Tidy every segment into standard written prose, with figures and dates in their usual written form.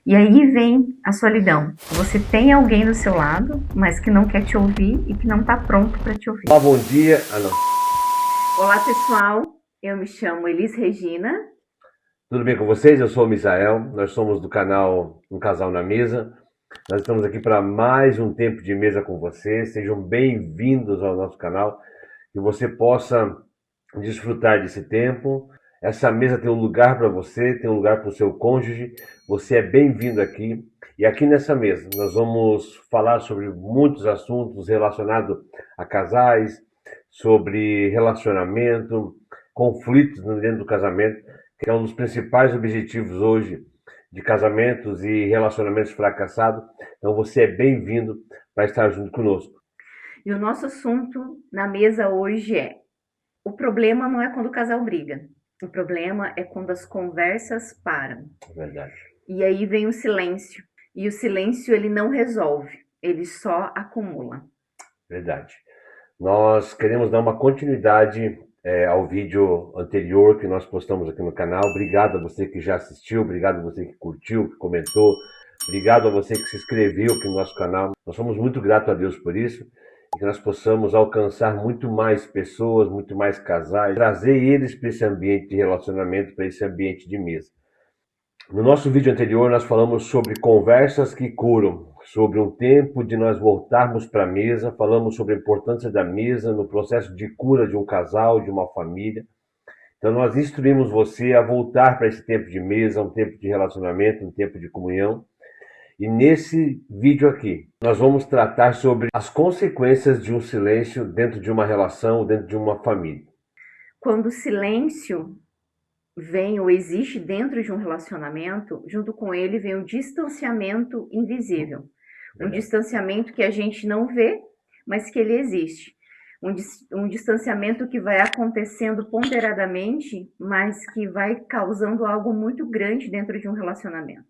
E aí vem a solidão. Você tem alguém do seu lado, mas que não quer te ouvir e que não está pronto para te ouvir. Olá, bom dia. Não. Olá, pessoal. Eu me chamo Elis Regina. Tudo bem com vocês? Eu sou o Misael. Nós somos do canal Um Casal na Mesa. Nós estamos aqui para mais um tempo de mesa com vocês. Sejam bem-vindos ao nosso canal. Que você possa desfrutar desse tempo. Essa mesa tem um lugar para você, tem um lugar para o seu cônjuge. Você é bem-vindo aqui. E aqui nessa mesa nós vamos falar sobre muitos assuntos relacionados a casais, sobre relacionamento, conflitos dentro do casamento, que é um dos principais objetivos hoje de casamentos e relacionamentos fracassados. Então você é bem-vindo para estar junto conosco. E o nosso assunto na mesa hoje é: o problema não é quando o casal briga. O problema é quando as conversas param. Verdade. E aí vem o silêncio. E o silêncio ele não resolve, ele só acumula. Verdade. Nós queremos dar uma continuidade ao vídeo anterior que nós postamos aqui no canal. Obrigado a você que já assistiu, obrigado a você que curtiu, que comentou, obrigado a você que se inscreveu aqui no nosso canal. Nós somos muito gratos a Deus por isso e que nós possamos alcançar muito mais pessoas, muito mais casais, trazer eles para esse ambiente de relacionamento, para esse ambiente de mesa. No nosso vídeo anterior nós falamos sobre conversas que curam, sobre um tempo de nós voltarmos para a mesa, falamos sobre a importância da mesa no processo de cura de um casal, de uma família. Então nós instruímos você a voltar para esse tempo de mesa, um tempo de relacionamento, um tempo de comunhão. E nesse vídeo aqui, nós vamos tratar sobre as consequências de um silêncio dentro de uma relação, dentro de uma família. Quando o silêncio vem ou existe dentro de um relacionamento, junto com ele vem um distanciamento invisível. Um distanciamento que a gente não vê, mas que ele existe. Um distanciamento que vai acontecendo ponderadamente, mas que vai causando algo muito grande dentro de um relacionamento.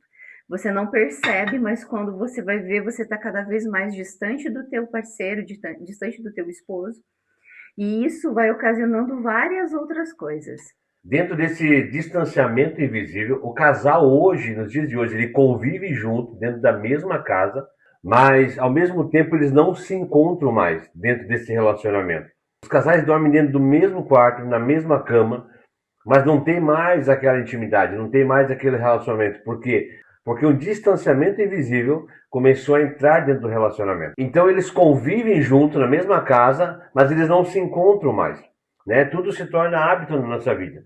Você não percebe, mas quando você vai ver, você está cada vez mais distante do teu parceiro, distante do teu esposo. E isso vai ocasionando várias outras coisas. Dentro desse distanciamento invisível, o casal hoje, nos dias de hoje, ele convive junto, dentro da mesma casa, mas ao mesmo tempo eles não se encontram mais dentro desse relacionamento. Os casais dormem dentro do mesmo quarto, na mesma cama, mas não tem mais aquela intimidade, não tem mais aquele relacionamento. Por quê? Porque o distanciamento invisível começou a entrar dentro do relacionamento. Então eles convivem junto na mesma casa, mas eles não se encontram mais. Né? Tudo se torna hábito na nossa vida.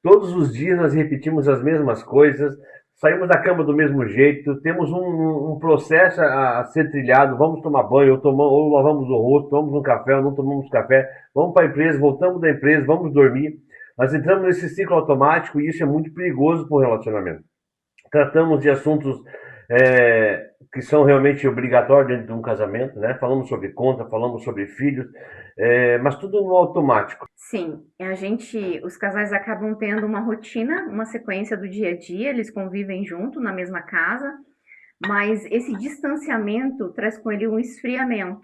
Todos os dias nós repetimos as mesmas coisas, saímos da cama do mesmo jeito, temos um processo a ser trilhado, vamos tomar banho, ou lavamos o rosto, tomamos um café, ou não tomamos café, vamos para a empresa, voltamos da empresa, vamos dormir. Nós entramos nesse ciclo automático e isso é muito perigoso para o relacionamento. Tratamos de assuntos que são realmente obrigatórios dentro de um casamento, né? Falamos sobre conta, falamos sobre filhos, mas tudo no automático. Sim, os casais acabam tendo uma rotina, uma sequência do dia a dia, eles convivem junto na mesma casa, mas esse distanciamento traz com ele um esfriamento.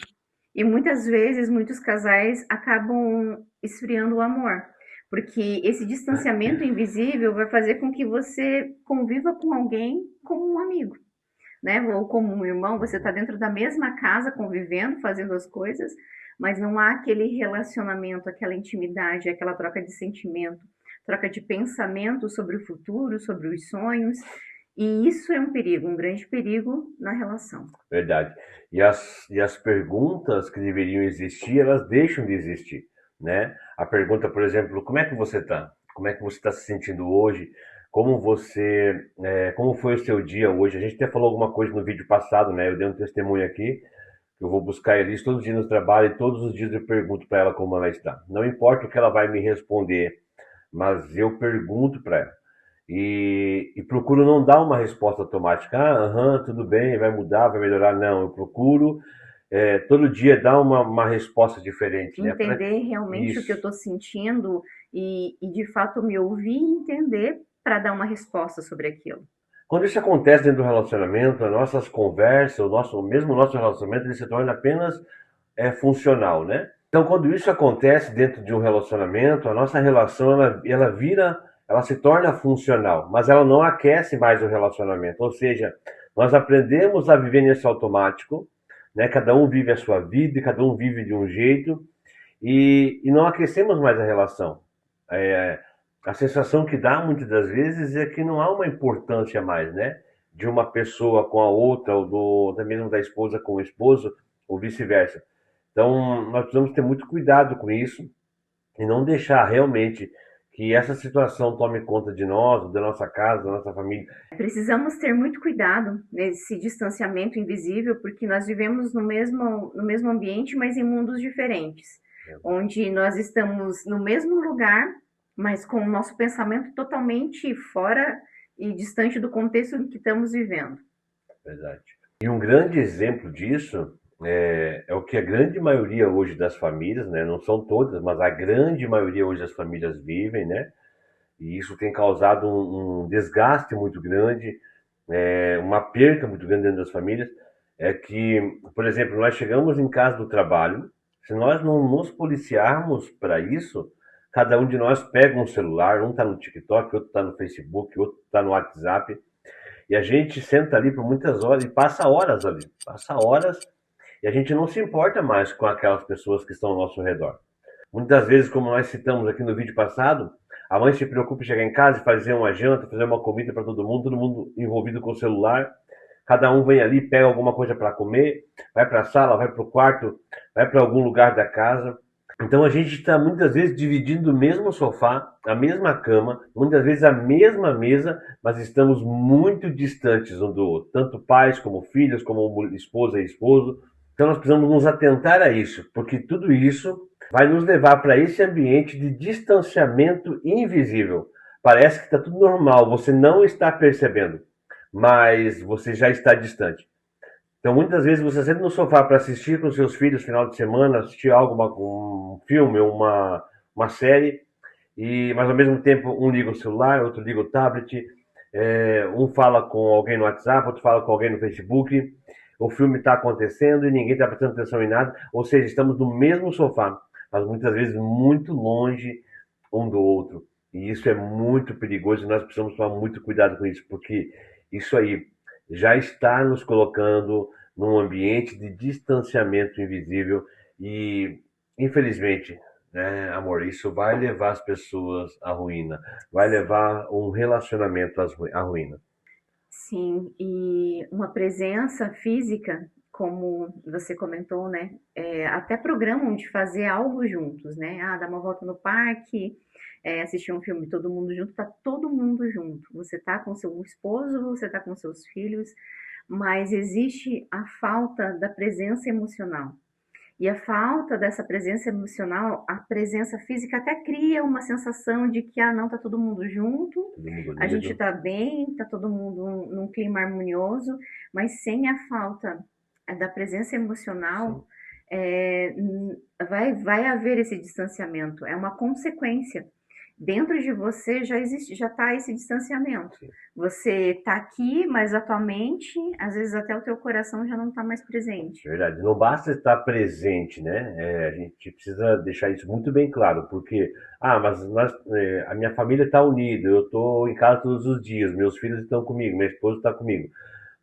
E muitas vezes, muitos casais acabam esfriando o amor, porque esse distanciamento invisível vai fazer com que você conviva com alguém como um amigo, né? Ou como um irmão, você está dentro da mesma casa, convivendo, fazendo as coisas, mas não há aquele relacionamento, aquela intimidade, aquela troca de sentimento, troca de pensamento sobre o futuro, sobre os sonhos. E isso é um perigo, um grande perigo na relação. Verdade. E as perguntas que deveriam existir, elas deixam de existir, né? A pergunta, por exemplo, como é que você está? Como é que você está se sentindo hoje? Como foi o seu dia hoje? A gente até falou alguma coisa no vídeo passado, né? Eu dei um testemunho aqui, que eu vou buscar a Elis todos os dias no trabalho e todos os dias eu pergunto para ela como ela está. Não importa o que ela vai me responder, mas eu pergunto para ela. E procuro não dar uma resposta automática. Tudo bem, vai mudar, vai melhorar. Não, eu procuro todo dia dar uma resposta diferente. Entender realmente o que eu estou sentindo e de fato me ouvir e entender para dar uma resposta sobre aquilo. Quando isso acontece dentro do relacionamento, as nossas conversas, mesmo o nosso relacionamento, ele se torna apenas funcional, né? Então, quando isso acontece dentro de um relacionamento, a nossa relação ela vira ela se torna funcional, mas ela não aquece mais o relacionamento. Ou seja, nós aprendemos a viver nesse automático, né? Cada um vive a sua vida, cada um vive de um jeito, e não aquecemos mais a relação. É, a sensação que dá muitas das vezes é que não há uma importância mais, né? De uma pessoa com a outra, ou até mesmo da esposa com o esposo, ou vice-versa. Então, nós precisamos ter muito cuidado com isso e não deixar realmente que essa situação tome conta de nós, da nossa casa, da nossa família. Precisamos ter muito cuidado nesse distanciamento invisível, porque nós vivemos no mesmo ambiente, mas em mundos diferentes, onde nós estamos no mesmo lugar, mas com o nosso pensamento totalmente fora e distante do contexto em que estamos vivendo. Verdade. E um grande exemplo disso é o que a grande maioria hoje das famílias, né, não são todas, mas a grande maioria hoje das famílias vivem, né? E isso tem causado um desgaste muito grande, uma perca muito grande dentro das famílias. É que, por exemplo, nós chegamos em casa do trabalho, se nós não nos policiarmos para isso, cada um de nós pega um celular, um está no TikTok, outro está no Facebook, outro está no WhatsApp, e a gente senta ali por muitas horas e passa horas ali, passa horas, e a gente não se importa mais com aquelas pessoas que estão ao nosso redor. Muitas vezes, como nós citamos aqui no vídeo passado, a mãe se preocupa em chegar em casa e fazer uma janta, fazer uma comida para todo mundo envolvido com o celular. Cada um vem ali, pega alguma coisa para comer, vai para a sala, vai para o quarto, vai para algum lugar da casa. Então a gente está muitas vezes dividindo o mesmo sofá, a mesma cama, muitas vezes a mesma mesa, mas estamos muito distantes um do outro, tanto pais como filhos, como esposa e esposo. Então nós precisamos nos atentar a isso, porque tudo isso vai nos levar para esse ambiente de distanciamento invisível. Parece que está tudo normal, você não está percebendo, mas você já está distante. Então, muitas vezes você senta no sofá para assistir com seus filhos no final de semana, assistir algo, um filme, uma série, mas ao mesmo tempo um liga o celular, outro liga o tablet, um fala com alguém no WhatsApp, outro fala com alguém no Facebook, o filme está acontecendo e ninguém está prestando atenção em nada, ou seja, estamos no mesmo sofá, mas muitas vezes muito longe um do outro. E isso é muito perigoso e nós precisamos tomar muito cuidado com isso, porque isso aí já está nos colocando num ambiente de distanciamento invisível e, infelizmente, né, amor, isso vai levar as pessoas à ruína, vai levar um relacionamento à ruína. Sim, e uma presença física, como você comentou, né? Até programam de fazer algo juntos, né? Ah, dar uma volta no parque, assistir um filme todo mundo junto, tá todo mundo junto. Você tá com seu esposo, você tá com seus filhos, mas existe a falta da presença emocional. E a falta dessa presença emocional, a presença física até cria uma sensação de que, não, tá todo mundo junto, Todo mundo a gente unido. tá bem, tá todo mundo num clima harmonioso, mas sem a falta da presença Sim. emocional, é, vai haver esse distanciamento, é uma consequência. Dentro de você já existe, já está esse distanciamento. Sim. Você está aqui, mas atualmente, às vezes até o teu coração já não está mais presente. Verdade. Não basta estar presente, né? A gente precisa deixar isso muito bem claro, porque, mas a minha família está unida, eu estou em casa todos os dias, meus filhos estão comigo, minha esposa está comigo.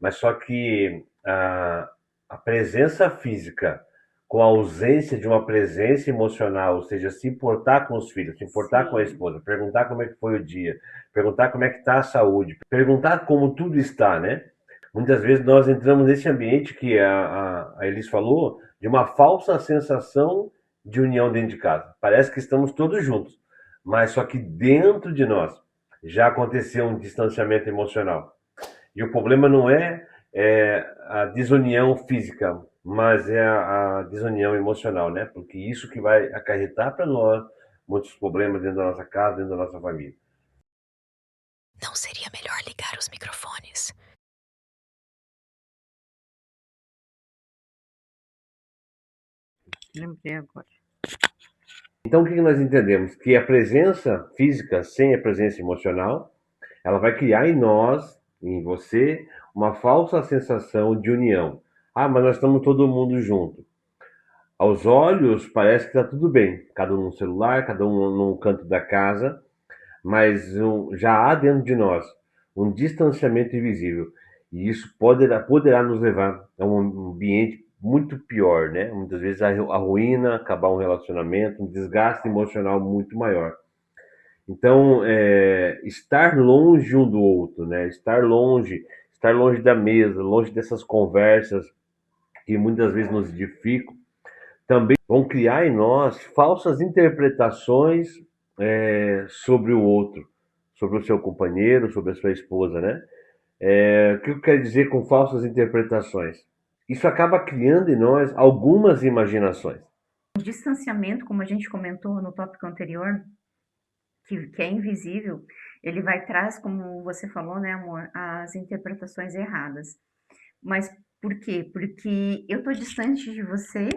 Mas só que a presença física com a ausência de uma presença emocional, ou seja, se importar com os filhos, se importar com a Sim, esposa, perguntar como é que foi o dia, perguntar como é que está a saúde, perguntar como tudo está, né? Muitas vezes nós entramos nesse ambiente que a Elis falou, de uma falsa sensação de união dentro de casa. Parece que estamos todos juntos, mas só que dentro de nós já aconteceu um distanciamento emocional. E o problema não é a desunião física, mas é a desunião emocional, né? Porque isso que vai acarretar para nós muitos problemas dentro da nossa casa, dentro da nossa família. Não seria melhor ligar os microfones? lembrei agora. Então, o que nós entendemos? Que a presença física sem a presença emocional, ela vai criar em nós, em você, uma falsa sensação de união. Mas nós estamos todo mundo junto. Aos olhos, parece que está tudo bem. Cada um no celular, cada um num canto da casa. mas já há dentro de nós um distanciamento invisível. E isso poderá nos levar a um ambiente muito pior, né? Muitas vezes a ruína, acabar um relacionamento, um desgaste emocional muito maior. Então, estar longe um do outro, né? Estar longe da mesa, longe dessas conversas que muitas vezes nos edificam, também vão criar em nós falsas interpretações sobre o outro, sobre o seu companheiro, sobre a sua esposa, né? O que eu quero dizer com falsas interpretações? Isso acaba criando em nós algumas imaginações. O distanciamento, como a gente comentou no tópico anterior, que é invisível, ele vai traz, como você falou, né, amor, as interpretações erradas. Mas por quê? Porque eu tô distante de você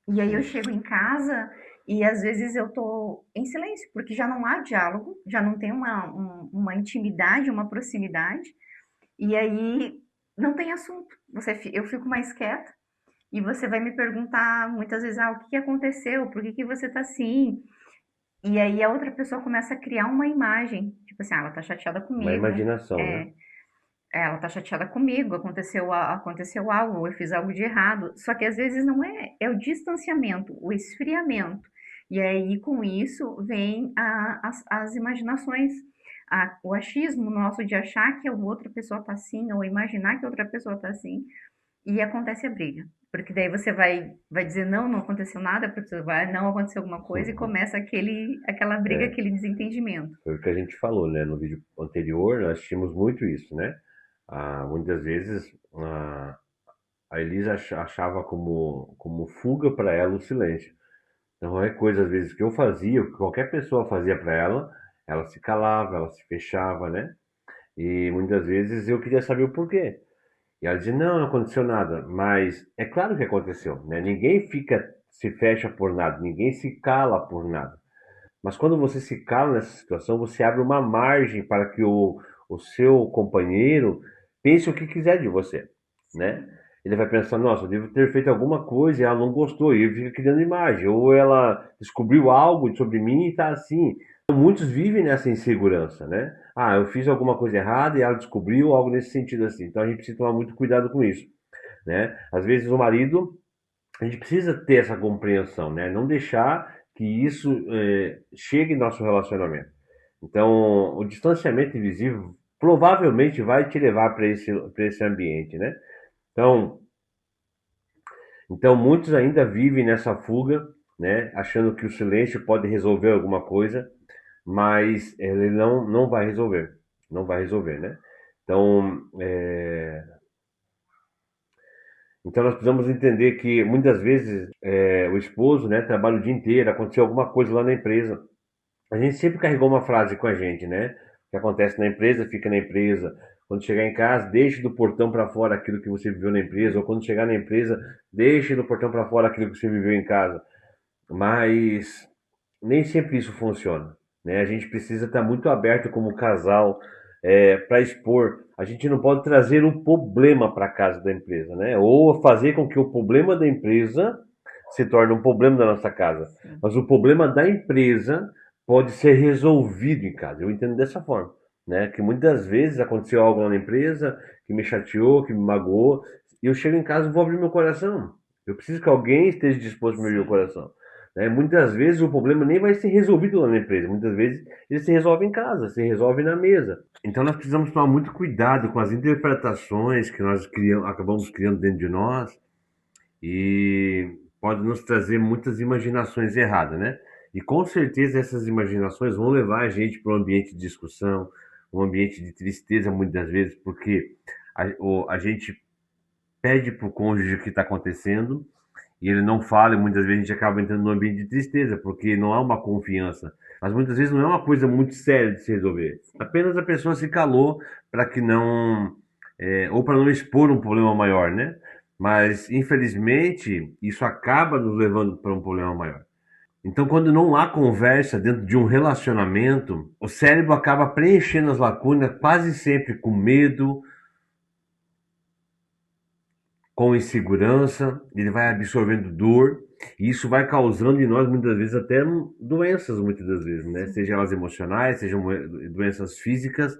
e aí eu chego em casa e às vezes eu tô em silêncio, porque já não há diálogo, já não tem uma intimidade, uma proximidade, e aí não tem assunto. Eu fico mais quieta e você vai me perguntar muitas vezes, o que aconteceu? Por que você tá assim? E aí a outra pessoa começa a criar uma imagem, tipo assim, ela tá chateada Uma comigo, imaginação, né? é, ela tá chateada comigo, aconteceu algo, eu fiz algo de errado. Só que às vezes não é o distanciamento, o esfriamento. E aí com isso vem as imaginações, o achismo nosso de achar que a outra pessoa tá assim, ou imaginar que a outra pessoa tá assim, e acontece a briga. Porque daí você vai dizer, não, não aconteceu nada, porque você vai, não aconteceu alguma coisa, e começa aquela briga, É, aquele desentendimento. foi o que a gente falou, né? No vídeo anterior, nós tínhamos muito isso, né? Muitas vezes a Elisa achava como fuga para ela o silêncio. Então é coisa às vezes que eu fazia, o que qualquer pessoa fazia para ela, ela se calava, ela se fechava, né? E muitas vezes eu queria saber o porquê. E ela dizia, não, não aconteceu nada. Mas é claro que aconteceu, né? Ninguém se fecha por nada, ninguém se cala por nada. Mas quando você se cala nessa situação, você abre uma margem para que o seu companheiro pense o que quiser de você, né? Ele vai pensar, nossa, eu devo ter feito alguma coisa e ela não gostou, e ele fica criando imagem. Ou ela descobriu algo sobre mim e está assim. Então, muitos vivem nessa insegurança, né? Eu fiz alguma coisa errada e ela descobriu algo nesse sentido assim. Então a gente precisa tomar muito cuidado com isso, né? Às vezes o marido, a gente precisa ter essa compreensão, né? Não deixar que isso chegue em nosso relacionamento. Então, o distanciamento invisível provavelmente vai te levar para esse ambiente, né? Então, muitos ainda vivem nessa fuga, né? Achando que o silêncio pode resolver alguma coisa, mas ele não vai resolver, não vai resolver, né? Então, nós precisamos entender que muitas vezes o esposo, né, trabalha o dia inteiro, aconteceu alguma coisa lá na empresa. A gente sempre carregou uma frase com a gente, né? O que acontece na empresa, fica na empresa. Quando chegar em casa, deixe do portão para fora aquilo que você viveu na empresa. Ou quando chegar na empresa, deixe do portão para fora aquilo que você viveu em casa. Mas nem sempre isso funciona, né? A gente precisa estar muito aberto como casal para expor. A gente não pode trazer um problema para casa da empresa, né? Ou fazer com que o problema da empresa se torne um problema da nossa casa. Mas o problema da empresa pode ser resolvido em casa. Eu entendo dessa forma, né? Que muitas vezes aconteceu algo lá na empresa que me chateou, que me magoou, e eu chego em casa e vou abrir meu coração. Eu preciso que alguém esteja disposto a me abrir o coração. Né? Muitas vezes o problema nem vai ser resolvido lá na empresa, muitas vezes ele se resolve em casa, se resolve na mesa. Então nós precisamos tomar muito cuidado com as interpretações que nós acabamos criando dentro de nós e pode nos trazer muitas imaginações erradas, né? E com certeza essas imaginações vão levar a gente para um ambiente de discussão, um ambiente de tristeza muitas vezes, porque a gente pede para o cônjuge o que está acontecendo e ele não fala, e muitas vezes a gente acaba entrando num ambiente de tristeza, porque não há uma confiança. Mas muitas vezes não é uma coisa muito séria de se resolver. Apenas a pessoa se calou para que não. Ou para não expor um problema maior, né? Mas, infelizmente, isso acaba nos levando para um problema maior. Então, quando não há conversa dentro de um relacionamento, o cérebro acaba preenchendo as lacunas quase sempre com medo, com insegurança, ele vai absorvendo dor, e isso vai causando em nós muitas vezes até doenças, muitas das vezes, né? Sim. Sejam elas emocionais, sejam doenças físicas.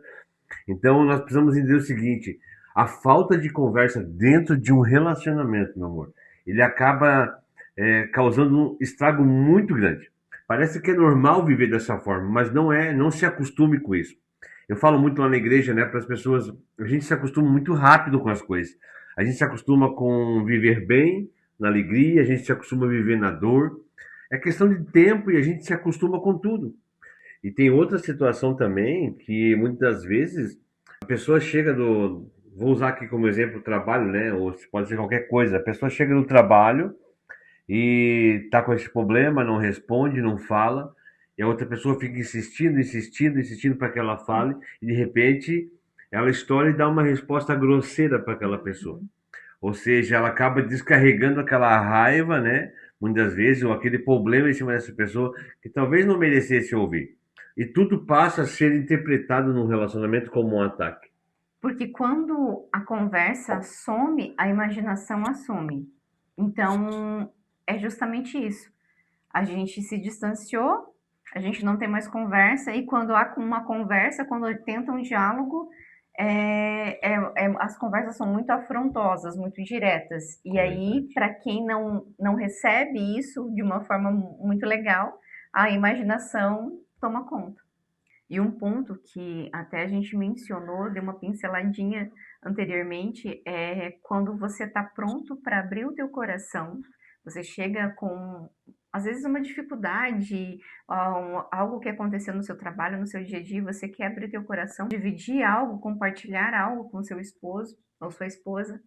Então nós precisamos entender o seguinte: a falta de conversa dentro de um relacionamento, meu amor, ele acaba causando um estrago muito grande. Parece que é normal viver dessa forma, mas não é, não se acostume com isso. Eu falo muito lá na igreja, né, para as pessoas, a gente se acostuma muito rápido com as coisas. A gente se acostuma com viver bem, na alegria, a gente se acostuma a viver na dor. É questão de tempo e a gente se acostuma com tudo. E tem outra situação também que muitas vezes a pessoa chega do. Vou usar aqui como exemplo o trabalho, né? Ou pode ser qualquer coisa. A pessoa chega no trabalho e tá com esse problema, não responde, não fala, e a outra pessoa fica insistindo, insistindo, insistindo para que ela fale, e de repente ela estoura e dá uma resposta grosseira para aquela pessoa. Uhum. Ou seja, ela acaba descarregando aquela raiva, né? Muitas vezes, ou aquele problema em cima dessa pessoa que talvez não merecesse ouvir. E tudo passa a ser interpretado num relacionamento como um ataque. Porque quando a conversa some, a imaginação assume. Então, é justamente isso. A gente se distanciou, a gente não tem mais conversa, e quando há uma conversa, quando tenta um diálogo, as conversas são muito afrontosas, muito diretas. E aí, Verdade. para quem não recebe isso de uma forma muito legal, a imaginação toma conta. E um ponto que até a gente mencionou, deu uma pinceladinha anteriormente, é quando você está pronto para abrir o teu coração, você chega com, às vezes, uma dificuldade, algo que aconteceu no seu trabalho, no seu dia a dia, você quer abrir teu coração, dividir algo, compartilhar algo com seu esposo ou sua esposa,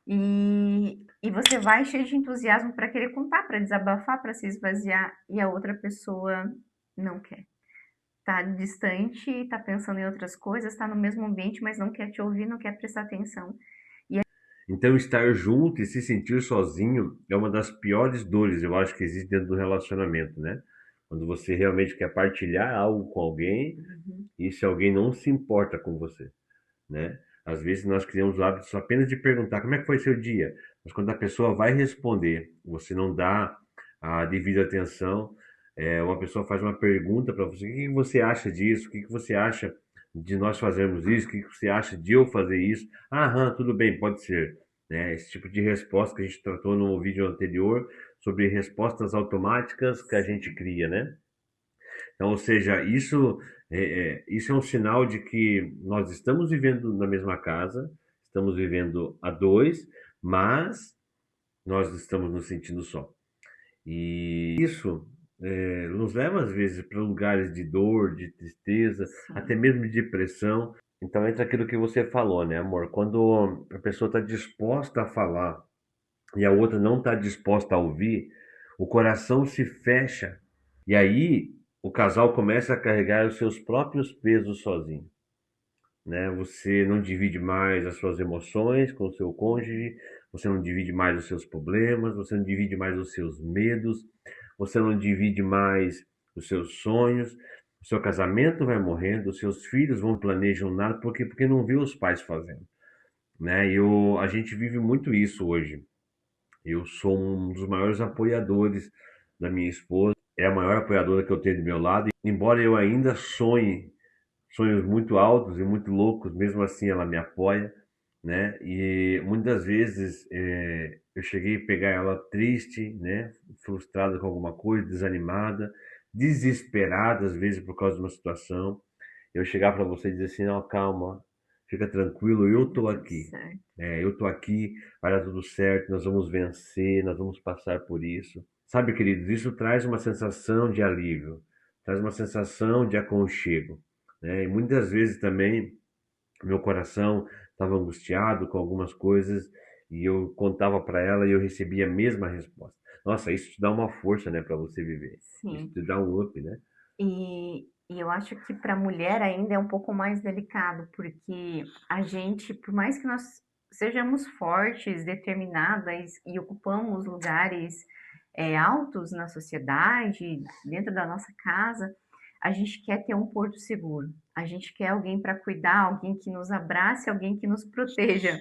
e você vai cheio de entusiasmo para querer contar, para desabafar, para se esvaziar, e a outra pessoa não quer, tá distante, tá pensando em outras coisas, tá no mesmo ambiente, mas não quer te ouvir, não quer prestar atenção. E Então, estar junto e se sentir sozinho é uma das piores dores, eu acho, que existe dentro do relacionamento, né? Quando você realmente quer partilhar algo com alguém uhum, e se alguém não se importa com você, né? Às vezes nós criamos o hábito só apenas de perguntar como é que foi seu dia, mas quando a pessoa vai responder, você não dá a devida atenção, uma pessoa faz uma pergunta para você: o que que você acha disso? O que que você acha de nós fazermos isso? O que que você acha de eu fazer isso? Aham, tudo bem, pode ser. Né? Esse tipo de resposta que a gente tratou no vídeo anterior sobre respostas automáticas que a gente cria, né? Então, ou seja, isso é um sinal de que nós estamos vivendo na mesma casa, estamos vivendo a dois, mas nós estamos nos sentindo só. E isso nos leva, às vezes, para lugares de dor, de tristeza, até sim, mesmo de depressão. Então, entra aquilo que você falou, né, amor? Quando a pessoa está disposta a falar e a outra não está disposta a ouvir, o coração se fecha e aí o casal começa a carregar os seus próprios pesos sozinho, né? Você não divide mais as suas emoções com o seu cônjuge, você não divide mais os seus problemas, você não divide mais os seus medos, você não divide mais os seus sonhos. O seu casamento vai morrendo, os seus filhos vão planejam nada porque não viu os pais fazendo, né? A gente vive muito isso hoje. Eu sou um dos maiores apoiadores da minha esposa, é a maior apoiadora que eu tenho do meu lado. Embora eu ainda sonhe sonhos muito altos e muito loucos, mesmo assim ela me apoia, né? E muitas vezes eu cheguei a pegar ela triste, né? Frustrada com alguma coisa, desanimada, desesperada às vezes por causa de uma situação. Eu chegar para você e dizer assim: não, calma, fica tranquilo, eu dá tô tudo aqui. certo. Eu tô aqui, vai dar tudo certo, nós vamos vencer, nós vamos passar por isso. Sabe, queridos, isso traz uma sensação de alívio, traz uma sensação de aconchego, né? E muitas vezes também meu coração estava angustiado com algumas coisas e eu contava para ela e eu recebia a mesma resposta. Nossa, isso te dá uma força, né, para você viver. Isso Sim. te dá um up, né? E eu acho que para a mulher ainda é um pouco mais delicado, porque a gente, por mais que nós sejamos fortes, determinadas e ocupamos lugares altos na sociedade, dentro da nossa casa, a gente quer ter um porto seguro. A gente quer alguém para cuidar, alguém que nos abrace, alguém que nos proteja.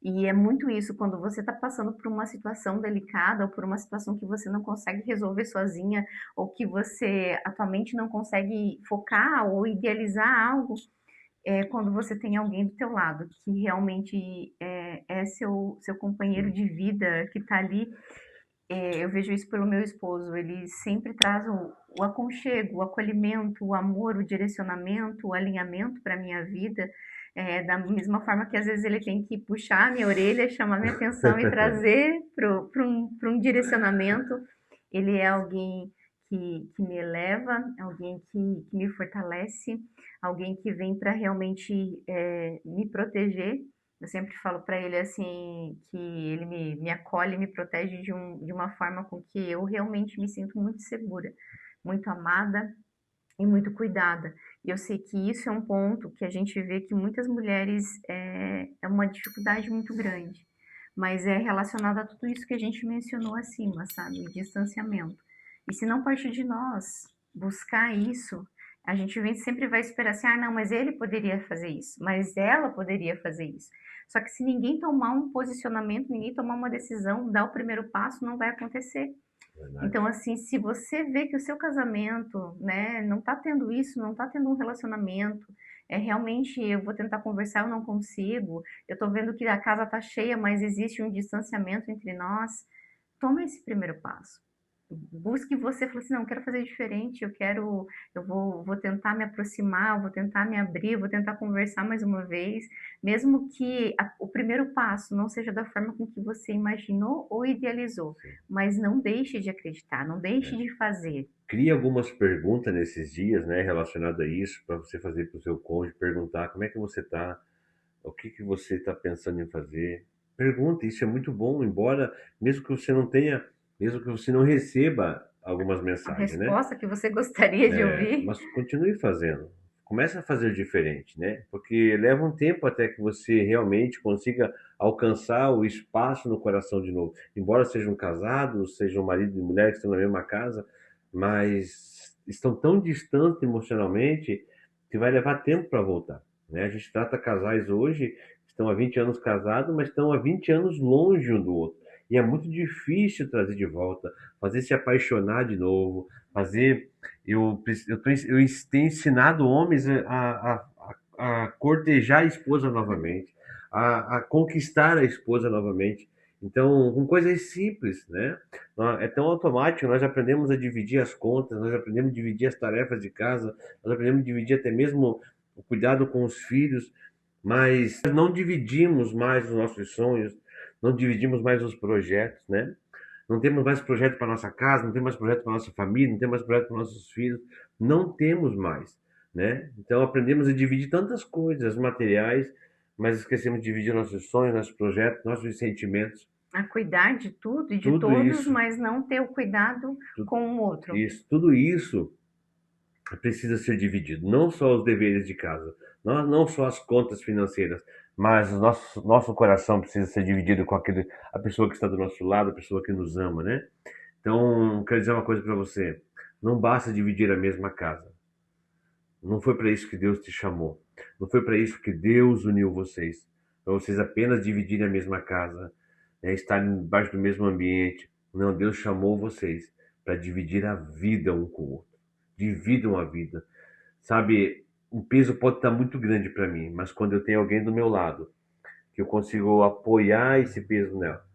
E é muito isso, quando você está passando por uma situação delicada ou por uma situação que você não consegue resolver sozinha ou que você atualmente não consegue focar ou idealizar algo, é quando você tem alguém do teu lado que realmente é seu companheiro de vida, que está ali. Eu vejo isso pelo meu esposo, ele sempre traz o aconchego, o acolhimento, o amor, o direcionamento, o alinhamento para a minha vida, da mesma forma que às vezes ele tem que puxar a minha orelha, chamar minha atenção e trazer para um direcionamento. Ele é alguém que me eleva, alguém que me fortalece, alguém que vem para realmente me proteger. Eu sempre falo para ele assim que ele me acolhe, me protege de uma forma com que eu realmente me sinto muito segura, muito amada e muito cuidada. E eu sei que isso é um ponto que a gente vê que muitas mulheres é uma dificuldade muito grande, mas é relacionado a tudo isso que a gente mencionou acima, sabe? Distanciamento. E se não partir de nós buscar isso, a gente sempre vai esperar assim, ah, não, mas ele poderia fazer isso, mas ela poderia fazer isso. Só que se ninguém tomar um posicionamento, ninguém tomar uma decisão, dar o primeiro passo, não vai acontecer. Verdade. Então, assim, se você vê que o seu casamento, né, não tá tendo isso, não tá tendo um relacionamento, realmente eu vou tentar conversar, eu não consigo, eu tô vendo que a casa tá cheia, mas existe um distanciamento entre nós, toma esse primeiro passo. Busque você, fala assim, não, eu quero fazer diferente, vou tentar me aproximar, vou tentar me abrir, vou tentar conversar mais uma vez, mesmo que o primeiro passo não seja da forma com que você imaginou ou idealizou, Sim. mas não deixe de acreditar, não deixe É. de fazer. Cria algumas perguntas nesses dias, né, relacionado a isso, para você fazer para o seu cônjuge, perguntar como é que você está, o que que você está pensando em fazer. Pergunta, isso é muito bom, embora, mesmo que você não tenha, mesmo que você não receba algumas A mensagens, né? resposta que você gostaria de ouvir. Mas continue fazendo. Comece a fazer diferente, né? Porque leva um tempo até que você realmente consiga alcançar o espaço no coração de novo. Embora sejam casados, sejam marido e mulher que estão na mesma casa, mas estão tão distantes emocionalmente que vai levar tempo para voltar, né? A gente trata casais hoje que estão há 20 anos casados, mas estão há 20 anos longe um do outro. E é muito difícil trazer de volta, fazer se apaixonar de novo, fazer eu tenho ensinado homens a cortejar a esposa novamente, a conquistar a esposa novamente. Então, com coisas simples, né? É tão automático, nós aprendemos a dividir as contas, nós aprendemos a dividir as tarefas de casa, nós aprendemos a dividir até mesmo o cuidado com os filhos, mas não dividimos mais os nossos sonhos, não dividimos mais os projetos, né? Não temos mais projeto para nossa casa, não temos mais projeto para nossa família, não temos mais projeto para nossos filhos, não temos mais, né? Então aprendemos a dividir tantas coisas materiais, mas esquecemos de dividir nossos sonhos, nossos projetos, nossos sentimentos, A cuidar de tudo e de tudo todos, isso, mas não ter o cuidado com o outro. tudo isso precisa ser dividido. Não só os deveres de casa, não só as contas financeiras, mas o nosso coração precisa ser dividido com a pessoa que está do nosso lado, a pessoa que nos ama, né? Então, quero dizer uma coisa para você. Não basta dividir a mesma casa. Não foi para isso que Deus te chamou. Não foi para isso que Deus uniu vocês. Para vocês apenas dividirem a mesma casa, né, estarem debaixo do mesmo ambiente. Não, Deus chamou vocês para dividir a vida um com o outro. Dividam a vida. Sabe, o peso pode estar muito grande para mim, mas quando eu tenho alguém do meu lado, que eu consigo apoiar esse peso nela,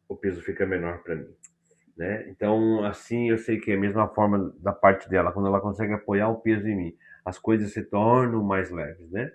o peso fica menor para mim, né? Então, assim, eu sei que é a mesma forma da parte dela, quando ela consegue apoiar o peso em mim, as coisas se tornam mais leves, né?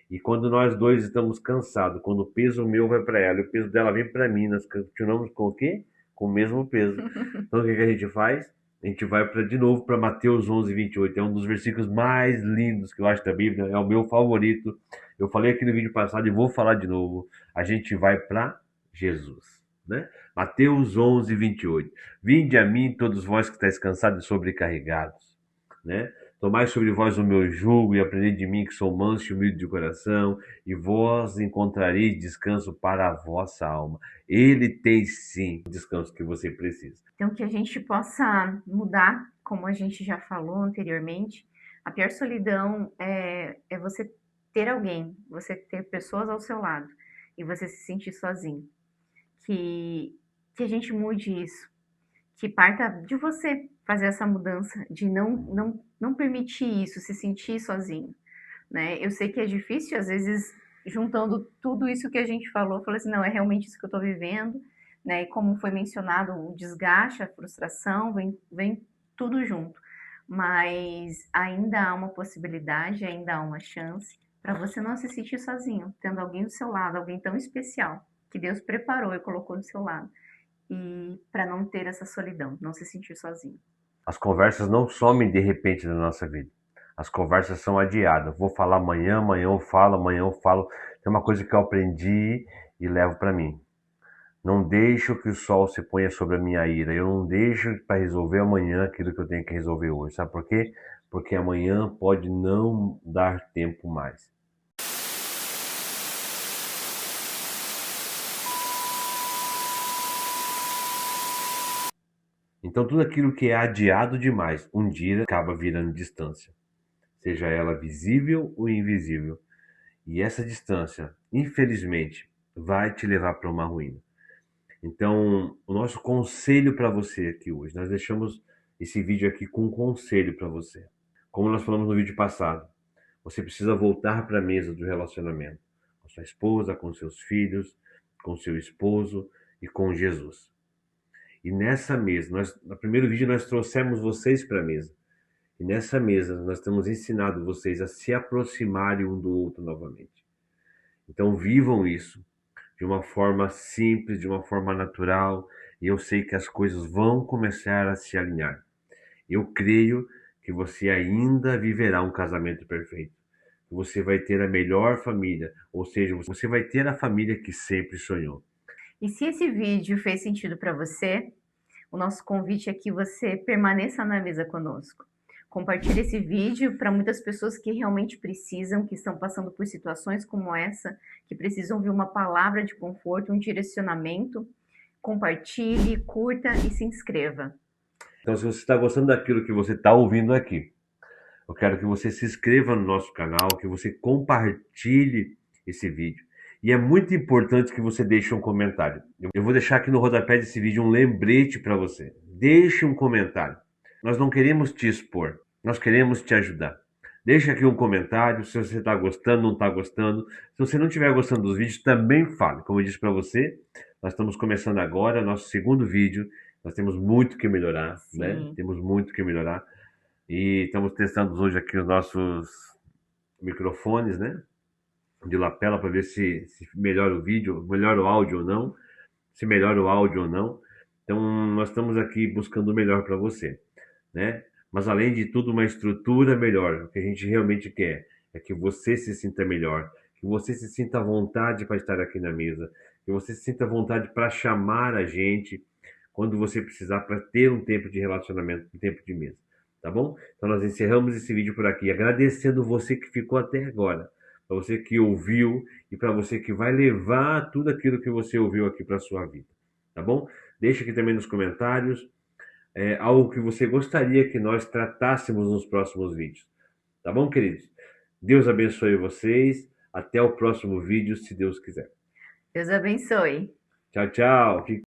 E quando nós dois estamos cansados, quando o peso meu vai para ela e o peso dela vem para mim, nós continuamos com o quê? Com o mesmo peso. Então, o que que a gente faz? A gente vai para de novo para Mateus 11:28. É um dos versículos mais lindos que eu acho da Bíblia, é o meu favorito. Eu falei aqui no vídeo passado e vou falar de novo. A gente vai para Jesus, né? Mateus 11:28. Vinde a mim, todos vós que estáis cansados e sobrecarregados, né? Tomai sobre vós o meu jugo e aprendei de mim, que sou manso e humilde de coração, e vós encontrareis descanso para a vossa alma. Ele tem sim o descanso que você precisa. Então, que a gente possa mudar, como a gente já falou anteriormente, A pior solidão é você ter alguém, você ter pessoas ao seu lado e você se sentir sozinho. Que a gente mude isso, que parta de você fazer essa mudança, de não permitir isso, se sentir sozinho, né? Eu sei que é difícil, às vezes, juntando tudo isso que a gente falou, eu falei assim, não, é realmente isso que eu estou vivendo, né? E como foi mencionado, o desgaste, a frustração, vem tudo junto. Mas ainda há uma possibilidade, ainda há uma chance para você não se sentir sozinho, tendo alguém do seu lado, alguém tão especial que Deus preparou e colocou do seu lado. E para não ter essa solidão, não se sentir sozinho. As conversas não somem de repente na nossa vida. As conversas são adiadas. Vou falar amanhã, amanhã eu falo, amanhã eu falo. Tem uma coisa que eu aprendi e levo para mim. Não deixo que o sol se ponha sobre a minha ira. Eu não deixo para resolver amanhã aquilo que eu tenho que resolver hoje. Sabe por quê? Porque amanhã pode não dar tempo mais. Então tudo aquilo que é adiado demais, um dia acaba virando distância. Seja ela visível ou invisível. E essa distância, infelizmente, vai te levar para uma ruína. Então, o nosso conselho para você aqui hoje, nós deixamos esse vídeo aqui com um conselho para você. Como nós falamos no vídeo passado, você precisa voltar para a mesa do relacionamento, com sua esposa, com seus filhos, com seu esposo e com Jesus. E nessa mesa, no primeiro vídeo nós trouxemos vocês para a mesa. E nessa mesa nós temos ensinado vocês a se aproximarem um do outro novamente. Então vivam isso de uma forma simples, de uma forma natural, e eu sei que as coisas vão começar a se alinhar. Eu creio que você ainda viverá um casamento perfeito. Você vai ter a melhor família, ou seja, você vai ter a família que sempre sonhou. E se esse vídeo fez sentido para você, o nosso convite é que você permaneça na mesa conosco. Compartilhe esse vídeo para muitas pessoas que realmente precisam, que estão passando por situações como essa, que precisam ouvir uma palavra de conforto, um direcionamento. Compartilhe, curta e se inscreva. Então, se você está gostando daquilo que você está ouvindo aqui, eu quero que você se inscreva no nosso canal, que você compartilhe esse vídeo. E é muito importante que você deixe um comentário. Eu vou deixar aqui no rodapé desse vídeo um lembrete para você. Deixe um comentário. Nós não queremos te expor, nós queremos te ajudar. Deixe aqui um comentário se você está gostando, não está gostando. Se você não estiver gostando dos vídeos, também fale. Como eu disse para você, nós estamos começando agora nosso segundo vídeo. Nós temos muito que melhorar, né? Temos muito que melhorar. E estamos testando hoje aqui os nossos microfones, né? De lapela para ver se melhora o vídeo, melhora o áudio ou não. Se melhora o áudio ou não. Então, nós estamos aqui buscando o melhor para você, né? Mas, além de tudo, uma estrutura melhor. O que a gente realmente quer é que você se sinta melhor, que você se sinta à vontade para estar aqui na mesa, que você se sinta à vontade para chamar a gente quando você precisar, para ter um tempo de relacionamento, um tempo de mesa. Tá bom? Então nós encerramos esse vídeo por aqui, agradecendo você que ficou até agora, para você que ouviu e para você que vai levar tudo aquilo que você ouviu aqui para a sua vida. Tá bom? Deixa aqui também nos comentários algo que você gostaria que nós tratássemos nos próximos vídeos. Tá bom, queridos? Deus abençoe vocês. Até o próximo vídeo, se Deus quiser. Deus abençoe. Tchau, tchau.